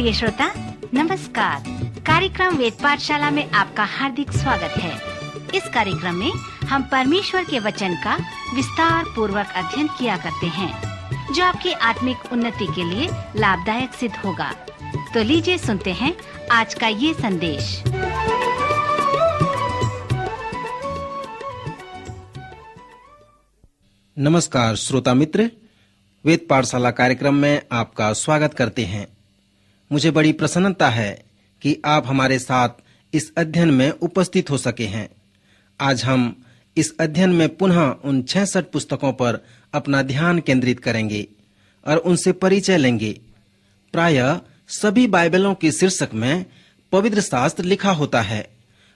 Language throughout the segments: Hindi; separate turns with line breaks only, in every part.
प्रिय श्रोता नमस्कार। कार्यक्रम वेद पाठशाला में आपका हार्दिक स्वागत है। इस कार्यक्रम में हम परमेश्वर के वचन का विस्तार पूर्वक अध्ययन किया करते हैं, जो आपकी आत्मिक उन्नति के लिए लाभदायक सिद्ध होगा। तो लीजिए सुनते हैं आज का ये संदेश।
नमस्कार श्रोता मित्र, वेद पाठशाला कार्यक्रम में आपका स्वागत करते हैं। मुझे बड़ी प्रसन्नता है कि आप हमारे साथ इस अध्ययन में उपस्थित हो सके हैं। आज हम इस अध्ययन में पुनः उन 66 पुस्तकों पर अपना ध्यान केंद्रित करेंगे और उनसे परिचय लेंगे। प्रायः सभी बाइबलों के शीर्षक में पवित्र शास्त्र लिखा होता है,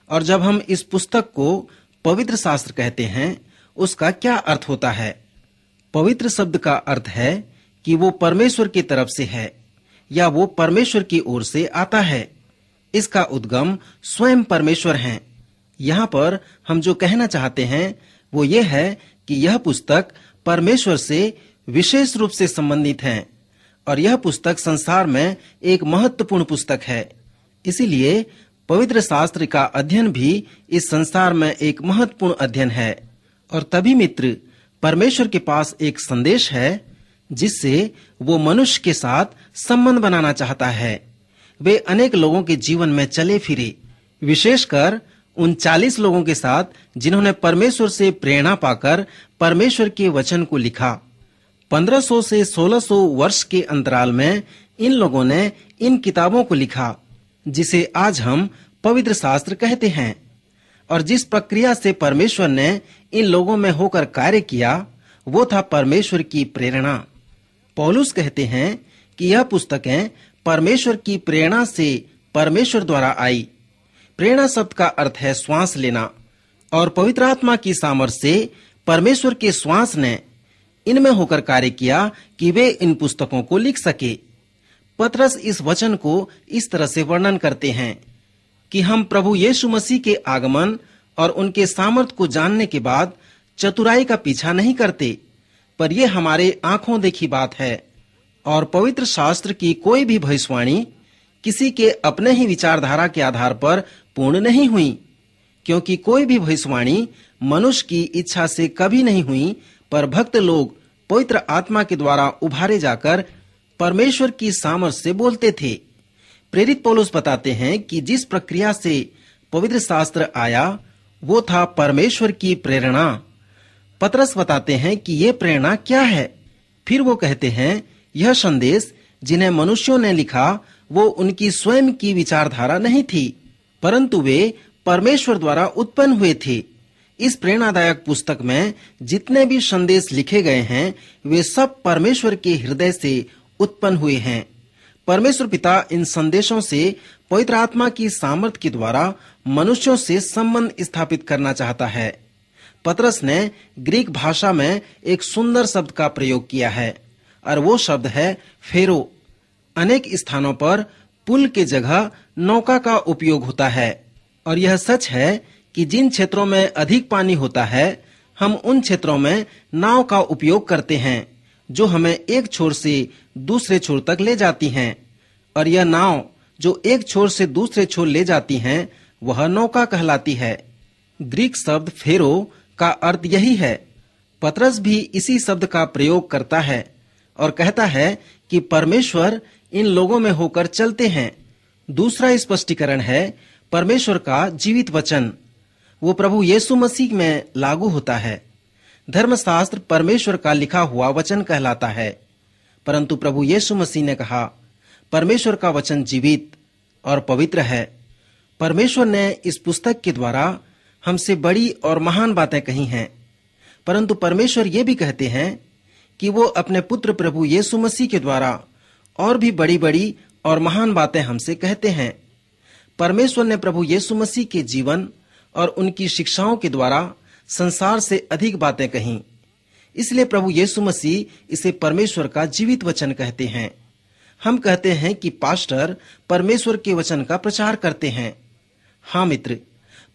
और जब हम इस पुस्तक को पवित्र शास्त्र कहते हैं, उसका क्या अर्थ होता है? पवित्र शब्द का अर्थ है कि वो परमेश्वर की तरफ से है या वो परमेश्वर की ओर से आता है। इसका उद्गम स्वयं परमेश्वर हैं। यहाँ पर हम जो कहना चाहते हैं वो ये है कि यह पुस्तक परमेश्वर से विशेष रूप से संबंधित है, और यह पुस्तक संसार में एक महत्वपूर्ण पुस्तक है। इसीलिए पवित्र शास्त्र का अध्ययन भी इस संसार में एक महत्वपूर्ण अध्ययन है। और तभी मित्र, परमेश्वर के पास एक संदेश है जिससे वो मनुष्य के साथ संबंध बनाना चाहता है। वे अनेक लोगों के जीवन में चले फिरे, विशेषकर उन 40 लोगों के साथ जिन्होंने परमेश्वर से प्रेरणा पाकर परमेश्वर के वचन को लिखा। 1500 से 1600 वर्ष के अंतराल में इन लोगों ने इन किताबों को लिखा, जिसे आज हम पवित्र शास्त्र कहते हैं। और जिस प्रक्रिया से परमेश्वर ने इन लोगों में होकर कार्य किया, वो था परमेश्वर की प्रेरणा। पौलुस कहते हैं कि यह पुस्तकें परमेश्वर की प्रेरणा से परमेश्वर द्वारा आई। प्रेरणा शब्द का अर्थ है श्वास लेना, और पवित्र आत्मा की सामर्थ्य से परमेश्वर के श्वास ने इनमें होकर कार्य किया कि वे इन पुस्तकों को लिख सके। पतरस इस वचन को इस तरह से वर्णन करते हैं कि हम प्रभु यीशु मसीह के आगमन और उनके सामर्थ्य को जानने के बाद चतुराई का पीछा नहीं करते, पर यह हमारे आंखों देखी बात है। और पवित्र शास्त्र की कोई भी भविष्यवाणी किसी के अपने ही विचारधारा के आधार पर पूर्ण नहीं हुई, क्योंकि कोई भी भविष्यवाणी मनुष्य की इच्छा से कभी नहीं हुई, पर भक्त लोग पवित्र आत्मा के द्वारा उभारे जाकर परमेश्वर की सामर्थ्य से बोलते थे। प्रेरित पौलुस बताते हैं कि जिस प्रक्रिया से पवित्र शास्त्र आया वो था परमेश्वर की प्रेरणा। पतरस बताते हैं कि ये प्रेरणा क्या है। फिर वो कहते हैं, यह संदेश जिन्हें मनुष्यों ने लिखा वो उनकी स्वयं की विचारधारा नहीं थी, परंतु वे परमेश्वर द्वारा उत्पन्न हुए थे। इस प्रेरणादायक पुस्तक में जितने भी संदेश लिखे गए हैं वे सब परमेश्वर के हृदय से उत्पन्न हुए हैं। परमेश्वर पिता इन संदेशों से पवित्र आत्मा की सामर्थ्य के द्वारा मनुष्यों से संबंध स्थापित करना चाहता है। पतरस ने ग्रीक भाषा में एक सुंदर शब्द का प्रयोग किया है, और वो शब्द है फेरो। अनेक स्थानों पर पुल के जगह नौका का उपयोग होता है, और यह सच है कि जिन क्षेत्रों में अधिक पानी होता है हम उन क्षेत्रों में नाव का उपयोग करते हैं, जो हमें एक छोर से दूसरे छोर तक ले जाती हैं। और यह नाव जो एक छोर से दूसरे छोर ले जाती हैं वह नौका कहलाती है। ग्रीक शब्द फेरो का अर्थ यही है। पतरस भी इसी शब्द का प्रयोग करता है और कहता है कि परमेश्वर इन लोगों में होकर चलते हैं। दूसरा स्पष्टीकरण है परमेश्वर का जीवित वचन, वो प्रभु यीशु मसीह में लागू होता है। धर्मशास्त्र परमेश्वर का लिखा हुआ वचन कहलाता है, परंतु प्रभु यीशु मसीह ने कहा परमेश्वर का वचन जीवित और पवित्र है। परमेश्वर ने इस पुस्तक के द्वारा हमसे बड़ी और महान बातें कही हैं, परंतु परमेश्वर ये भी कहते हैं कि वो अपने पुत्र प्रभु यीशु मसीह के द्वारा और भी बड़ी बड़ी और महान बातें हमसे कहते हैं। परमेश्वर ने प्रभु यीशु मसीह के जीवन और उनकी शिक्षाओं के द्वारा संसार से अधिक बातें कहीं। इसलिए प्रभु यीशु मसीह इसे परमेश्वर का जीवित वचन कहते हैं। हम कहते हैं कि पास्टर परमेश्वर के वचन का प्रचार करते हैं। हाँ मित्र,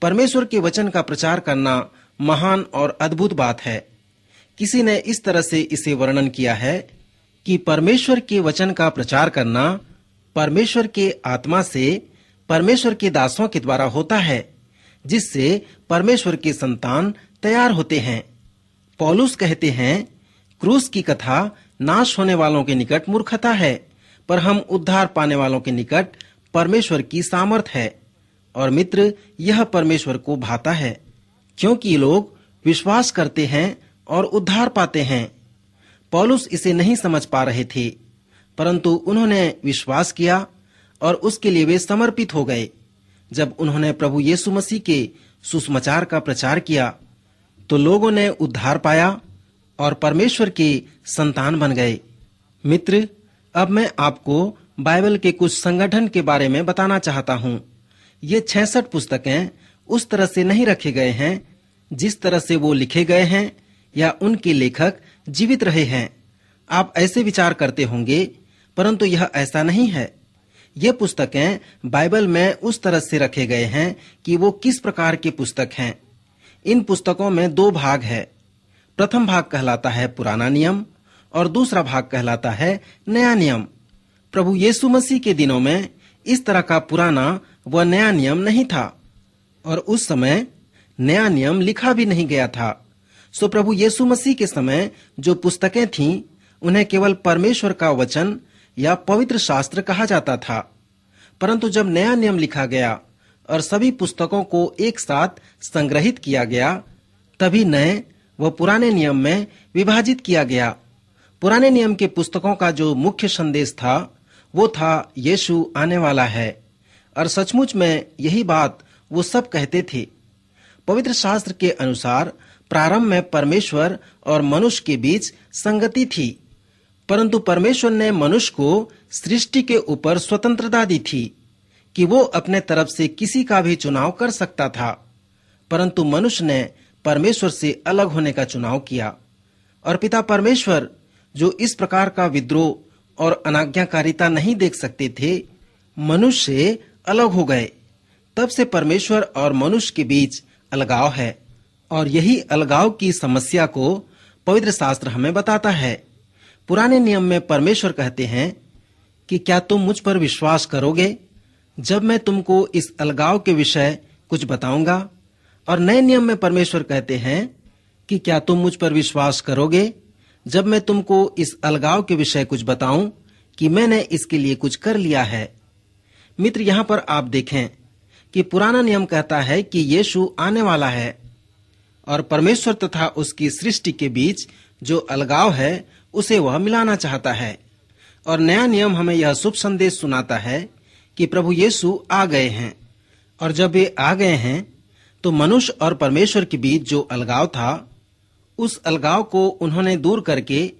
परमेश्वर के वचन का प्रचार करना महान और अद्भुत बात है। किसी ने इस तरह से इसे वर्णन किया है कि परमेश्वर के वचन का प्रचार करना परमेश्वर के आत्मा से परमेश्वर के दासों के द्वारा होता है, जिससे परमेश्वर के संतान तैयार होते हैं। पौलुस कहते हैं, क्रूस की कथा नाश होने वालों के निकट मूर्खता है, पर हम उद्धार पाने वालों के निकट परमेश्वर की सामर्थ है। और मित्र, यह परमेश्वर को भाता है, क्योंकि लोग विश्वास करते हैं और उद्धार पाते हैं। पौलुस इसे नहीं समझ पा रहे थे, परंतु उन्होंने विश्वास किया और उसके लिए वे समर्पित हो गए। जब उन्होंने प्रभु यीशु मसीह के सुसमाचार का प्रचार किया तो लोगों ने उद्धार पाया और परमेश्वर के संतान बन गए। मित्र, अब मैं आपको बाइबल के कुछ संगठन के बारे में बताना चाहता हूँ। ये 66 पुस्तकें उस तरह से नहीं रखे गए हैं जिस तरह से वो लिखे गए हैं या उनके लेखक जीवित रहे हैं। आप ऐसे विचार करते होंगे, परंतु यह ऐसा नहीं है। ये पुस्तकें बाइबल में उस तरह से रखे गए हैं कि वो किस प्रकार की पुस्तक हैं। इन पुस्तकों में 2 भाग है। प्रथम भाग कहलाता है पुराना नियम और दूसरा भाग कहलाता है नया नियम। प्रभु यीशु मसीह के दिनों में इस तरह का पुराना व नया नियम नहीं था और उस समय नया नियम लिखा भी नहीं गया था। सो प्रभु यीशु मसीह के समय जो पुस्तकें थीं, उन्हें केवल परमेश्वर का वचन या पवित्र शास्त्र कहा जाता था। परंतु जब नया नियम लिखा गया और सभी पुस्तकों को एक साथ संग्रहित किया गया, तभी नए व पुराने नियम में विभाजित किया गया। पुराने नियम के पुस्तकों का जो मुख्य संदेश था वो था यीशु आने वाला है, और सचमुच में यही बात वो सब कहते थे। पवित्र शास्त्र के अनुसार प्रारंभ में परमेश्वर और मनुष्य के बीच संगति थी, परंतु परमेश्वर ने मनुष्य को सृष्टि के ऊपर स्वतंत्रता दी थी कि वो अपने तरफ से किसी का भी चुनाव कर सकता था। परंतु मनुष्य ने परमेश्वर से अलग होने का चुनाव किया और पिता परमेश्वर, जो इस प्रकार का विद्रोह और अनाज्ञाकारिता नहीं देख सकते थे, मनुष्य से अलग हो गए। तब से परमेश्वर और मनुष्य के बीच अलगाव है और यही अलगाव की समस्या को पवित्र शास्त्र हमें बताता है। पुराने नियम में परमेश्वर कहते हैं कि क्या तुम मुझ पर विश्वास करोगे जब मैं तुमको इस अलगाव के विषय कुछ बताऊंगा। और नए नियम में परमेश्वर कहते हैं कि क्या तुम मुझ पर विश्वास करोगे जब मैं तुमको इस अलगाव के विषय कुछ बताऊं कि मैंने इसके लिए कुछ कर लिया है। मित्र, यहाँ पर आप देखें कि पुराना नियम कहता है कि यीशु आने वाला है और परमेश्वर तथा उसकी सृष्टि के बीच जो अलगाव है उसे वह मिलाना चाहता है। और नया नियम हमें यह शुभ संदेश सुनाता है कि प्रभु यीशु आ गए हैं, और जब वे आ गए हैं तो मनुष्य और परमेश्वर के बीच जो अलगाव था, उस अलगाव को उन्होंने दूर करके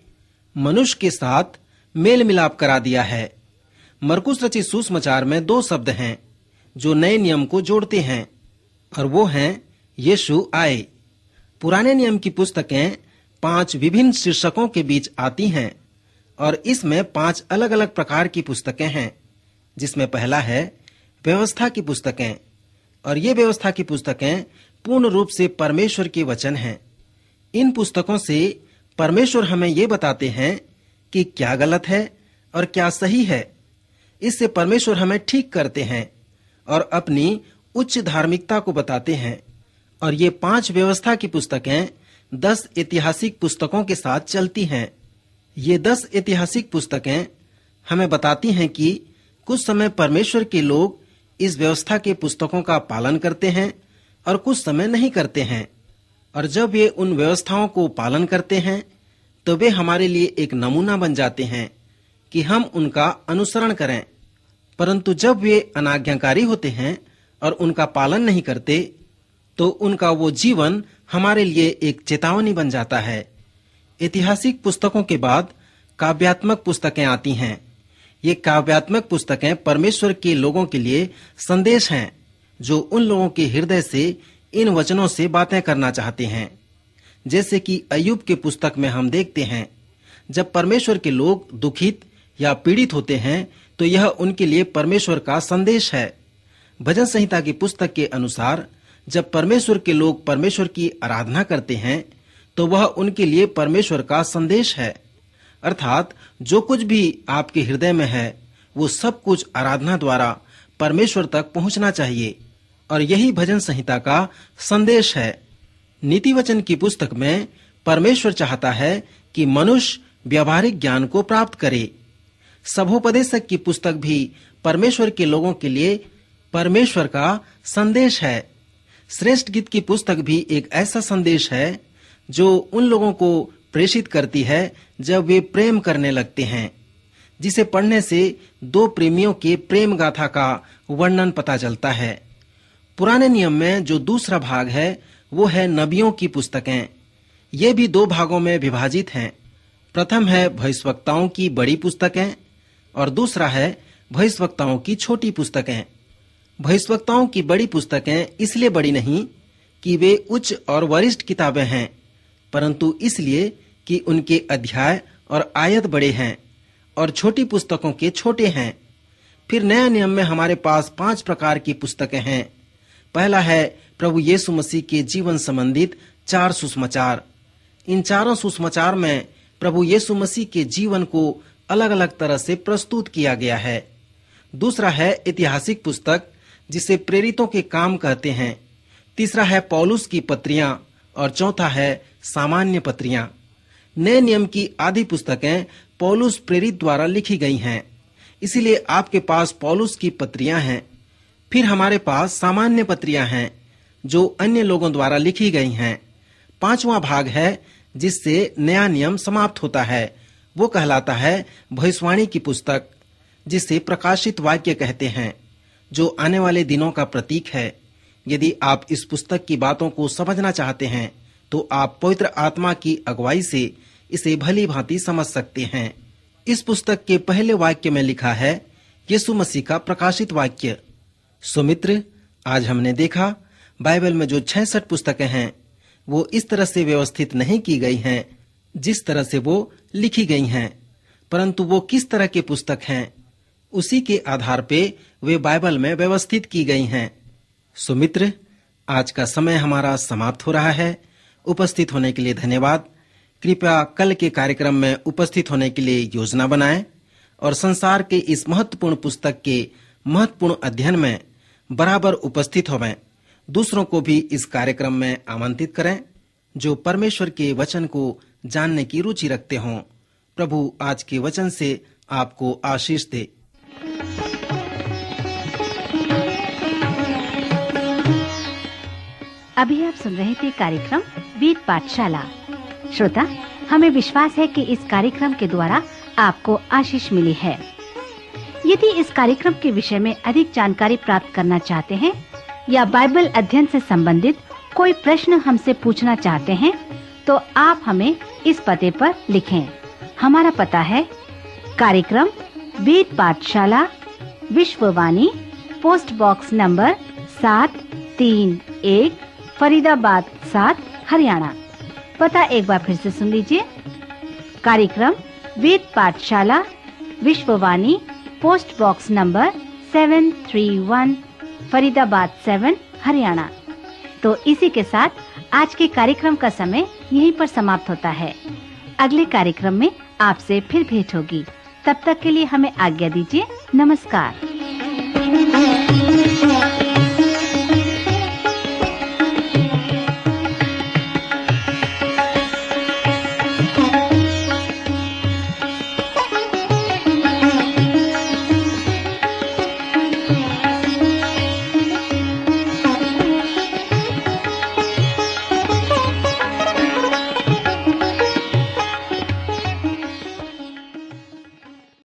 मनुष्य के साथ मेल मिलाप करा दिया है। मरकुस रचित सुसमाचार में 2 शब्द हैं जो नए नियम को जोड़ते हैं, और वो हैं यीशु आए। पुराने नियम की पुस्तकें 5 विभिन्न शीर्षकों के बीच आती हैं और इसमें 5 अलग अलग प्रकार की पुस्तकें हैं, जिसमें पहला है व्यवस्था की पुस्तकें, और ये व्यवस्था की पुस्तकें पूर्ण रूप से परमेश्वर के वचन हैं। इन पुस्तकों से परमेश्वर हमें ये बताते हैं कि क्या गलत है और क्या सही है। इससे परमेश्वर हमें ठीक करते हैं और अपनी उच्च धार्मिकता को बताते हैं। और ये 5 व्यवस्था की पुस्तकें 10 ऐतिहासिक पुस्तकों के साथ चलती हैं। ये 10 ऐतिहासिक पुस्तकें हमें बताती हैं कि कुछ समय परमेश्वर के लोग इस व्यवस्था के पुस्तकों का पालन करते हैं और कुछ समय नहीं करते हैं। और जब वे उन व्यवस्थाओं को पालन करते हैं तो वे हमारे लिए एक नमूना बन जाते हैं कि हम उनका अनुसरण करें। परंतु जब वे अनाज्ञाकारी होते हैं और उनका पालन नहीं करते तो उनका वो जीवन हमारे लिए एक चेतावनी बन जाता है। ऐतिहासिक पुस्तकों के बाद काव्यात्मक पुस्तकें आती हैं। ये काव्यात्मक पुस्तकें परमेश्वर के लोगों के लिए संदेश हैं, जो उन लोगों के हृदय से इन वचनों से बातें करना चाहते हैं। जैसे कि अय्यूब के पुस्तक में हम देखते हैं, जब परमेश्वर के लोग दुखित या पीड़ित होते हैं तो यह उनके लिए परमेश्वर का संदेश है। भजन संहिता की पुस्तक के अनुसार जब परमेश्वर के लोग परमेश्वर की आराधना करते हैं तो वह उनके लिए परमेश्वर का संदेश है। अर्थात जो कुछ भी आपके हृदय में है वो सब कुछ आराधना द्वारा परमेश्वर तक पहुंचना चाहिए और यही भजन संहिता का संदेश है। नीति वचन की पुस्तक में परमेश्वर चाहता है कि मनुष्य व्यवहारिक ज्ञान को प्राप्त करे। सभोपदेशक की पुस्तक भी परमेश्वर के लोगों के लिए परमेश्वर का संदेश है। श्रेष्ठ गीत की पुस्तक भी एक ऐसा संदेश है जो उन लोगों को प्रेषित करती है जब वे प्रेम करने लगते हैं, जिसे पढ़ने से दो प्रेमियों के प्रेम गाथा का वर्णन पता चलता है। पुराने नियम में जो दूसरा भाग है वो है नबियों की पुस्तकें। ये भी दो भागों में विभाजित हैं। प्रथम है भविष्यवक्ताओं की बड़ी पुस्तकें और दूसरा है भविष्यवक्ताओं की छोटी पुस्तकें। भविष्यवक्ताओं की बड़ी पुस्तकें इसलिए बड़ी नहीं कि वे उच्च और वरिष्ठ किताबें हैं, परंतु इसलिए कि उनके अध्याय और आयत बड़े हैं, और छोटी पुस्तकों के छोटे हैं। फिर नया नियम में हमारे पास 5 प्रकार की पुस्तकें हैं। पहला है प्रभु यीशु मसीह के जीवन संबंधित 4 सुसमाचार। इन चारों सुसमाचार में प्रभु यीशु मसीह के जीवन को अलग अलग तरह से प्रस्तुत किया गया है। दूसरा है ऐतिहासिक पुस्तक, जिसे प्रेरितों के काम कहते हैं। तीसरा है पौलुस की पत्रियां और चौथा है सामान्य पत्रियां। नए नियम की आधी पुस्तकें पौलुस प्रेरित द्वारा लिखी गई हैं, इसीलिए आपके पास पौलुस की पत्रियां हैं। फिर हमारे पास सामान्य पत्रियां हैं जो अन्य लोगों द्वारा लिखी गई हैं। 5वां भाग है जिससे नया नियम समाप्त होता है, वो कहलाता है भविष्यवाणी की पुस्तक, जिसे प्रकाशित वाक्य कहते हैं, जो आने वाले दिनों का प्रतीक है। यदि आप इस पुस्तक की बातों को समझना चाहते हैं तो आप पवित्र आत्मा की अगुवाई से इसे भली भांति समझ सकते हैं। इस पुस्तक के पहले वाक्य में लिखा है यीशु मसीह का प्रकाशित वाक्य। सुमित्र, आज हमने देखा बाइबल में जो 66 पुस्तकें हैं वो इस तरह से व्यवस्थित नहीं की गई हैं जिस तरह से वो लिखी गई हैं, परंतु वो किस तरह की पुस्तक हैं उसी के आधार पे वे बाइबल में व्यवस्थित की गई हैं। सुमित्र, आज का समय हमारा समाप्त हो रहा है। उपस्थित होने के लिए धन्यवाद। कृपया कल के कार्यक्रम में उपस्थित होने के लिए योजना बनाएं और संसार के इस महत्वपूर्ण पुस्तक के महत्वपूर्ण अध्ययन में बराबर उपस्थित होवें। दूसरों को भी इस कार्यक्रम में आमंत्रित करें जो परमेश्वर के वचन को जानने की रुचि रखते हों। प्रभु आज के वचन से आपको आशीष दे।
अभी आप सुन रहे थे कार्यक्रम वेद पाठशाला। श्रोता, हमें विश्वास है कि इस कार्यक्रम के द्वारा आपको आशीष मिली है। यदि इस कार्यक्रम के विषय में अधिक जानकारी प्राप्त करना चाहते हैं या बाइबल अध्ययन से संबंधित कोई प्रश्न हमसे पूछना चाहते हैं तो आप हमें इस पते पर लिखें। हमारा पता है कार्यक्रम Ved Pathshala, Vishwavani, post box number 731, Faridabad 7, Haryana. पता एक बार फिर से सुन लीजिए। कार्यक्रम Ved Pathshala, Vishwavani, post box number 731, Faridabad 7, Haryana. तो इसी के साथ आज के कार्यक्रम का समय यहीं पर समाप्त होता है। अगले कार्यक्रम में आपसे फिर भेंट होगी। तब तक के लिए हमें आज्ञा दीजिए। नमस्कार।